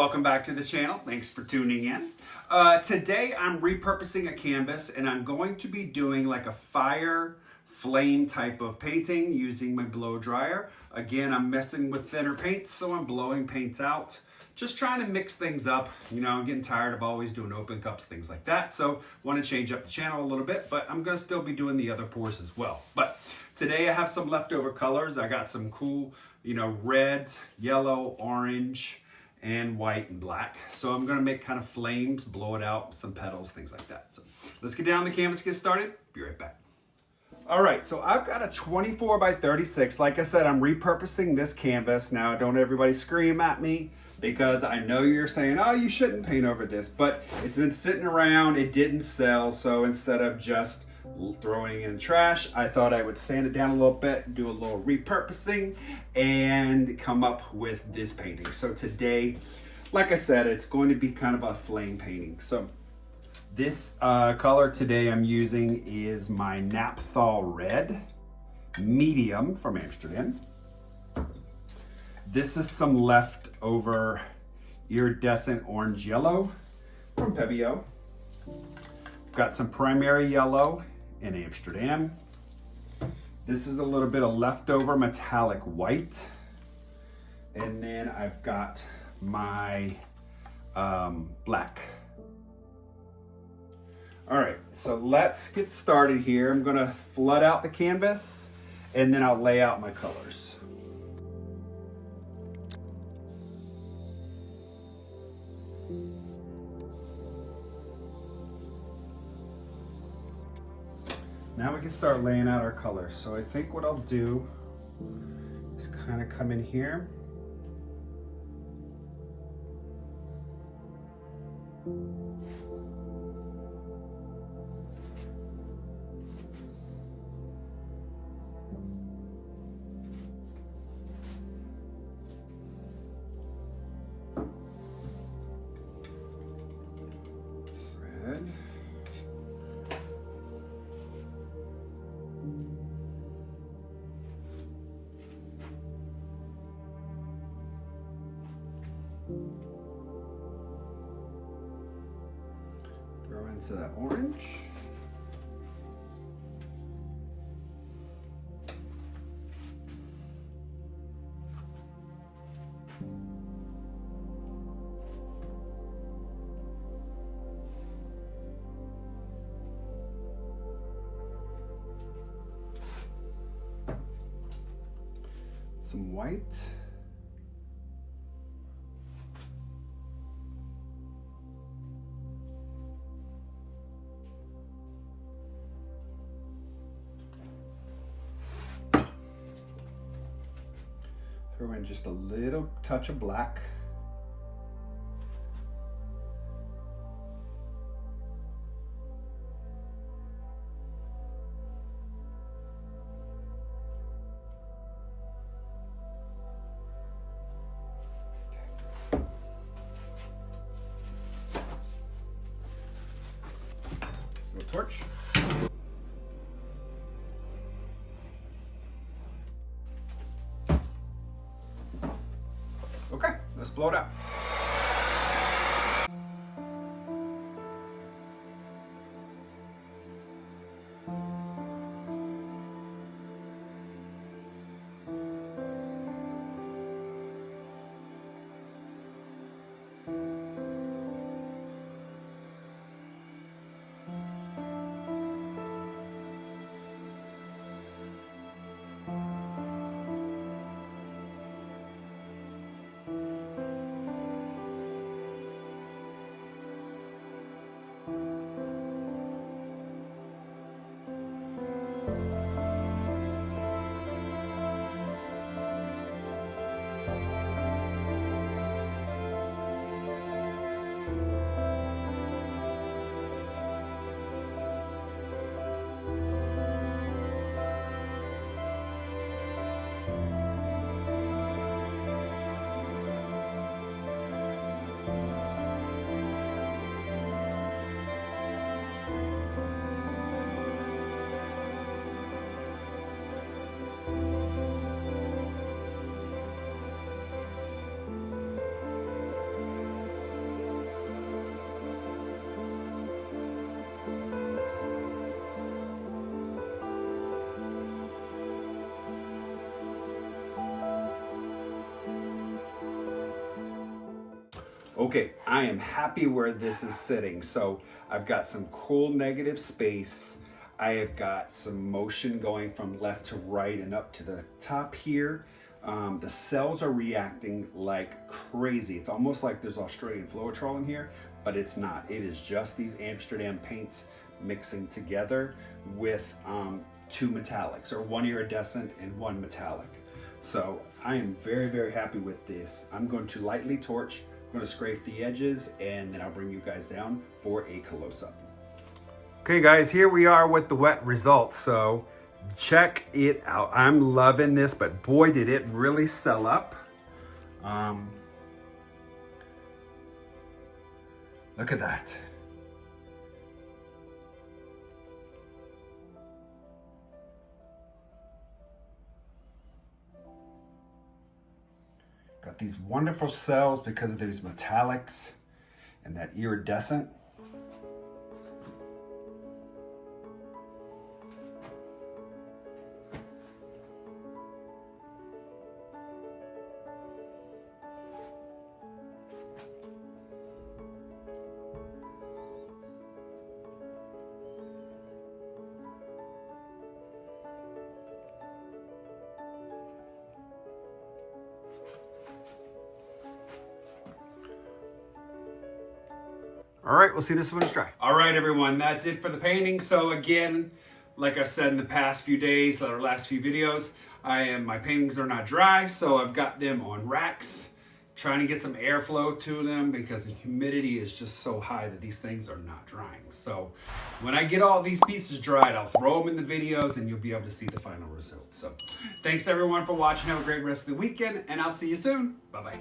welcome back to the channel. Thanks for tuning in. Today I'm repurposing a canvas and I'm going to be doing like a fire flame type of painting using my blow dryer. Again, I'm messing with thinner paints, so I'm blowing paints out. Just trying to mix things up. You know, I'm getting tired of always doing open cups, things like that. So want to change up the channel a little bit, but I'm going to still be doing the other pours as well. But today I have some leftover colors. I got some cool, red, yellow, orange, and white and black. So I'm gonna make kind of flames, blow it out, some petals, things like that. So let's get down on the canvas, get started. Be right back. All right, so I've got a 24 by 36. Like I said, I'm repurposing this canvas. Now, don't everybody scream at me because I know you're saying, oh, you shouldn't paint over this, but it's been sitting around, it didn't sell. So instead of just throwing it in the trash, I thought I would sand it down a little bit, do a little repurposing, and come up with this painting. So today, like I said, it's going to be kind of a flame painting. So this color today I'm using is my Napthol red, medium from Amsterdam. This is some leftover iridescent orange yellow from Pebeo. Got some primary yellow in Amsterdam. This is a little bit of leftover metallic white. And then I've got my black. All right, so let's get started here. I'm gonna flood out the canvas and then I'll lay out my colors. Now we can start laying out our colors. So I think what I'll do is kind of come in here. Red. Throw into that orange. Some white. Throw in just a little touch of black. Little torch. Okay, let's blow it out. Okay, I am happy where this is sitting. So I've got some cool negative space. I have got some motion going from left to right and up to the top here. The cells are reacting like crazy. It's almost like there's Australian Floetrol in here, but it's not. It is just these Amsterdam paints mixing together with two metallics, or one iridescent and one metallic. So I am very, very happy with this. I'm going to lightly torch, I'm going to scrape the edges, and then I'll bring you guys down for a close-up. Okay guys, here we are with the wet results. So check it out. I'm loving this, but boy, did it really sell up. Look at that. Got these wonderful cells because of these metallics and that iridescent. All right, we'll see this when it's dry. All right, everyone, that's it for the painting. So again, like I've said in the past few days, or last few videos, my paintings are not dry, so I've got them on racks, trying to get some airflow to them because the humidity is just so high that these things are not drying. So when I get all these pieces dried, I'll throw them in the videos and you'll be able to see the final results. So thanks everyone for watching. Have a great rest of the weekend, and I'll see you soon. Bye-bye.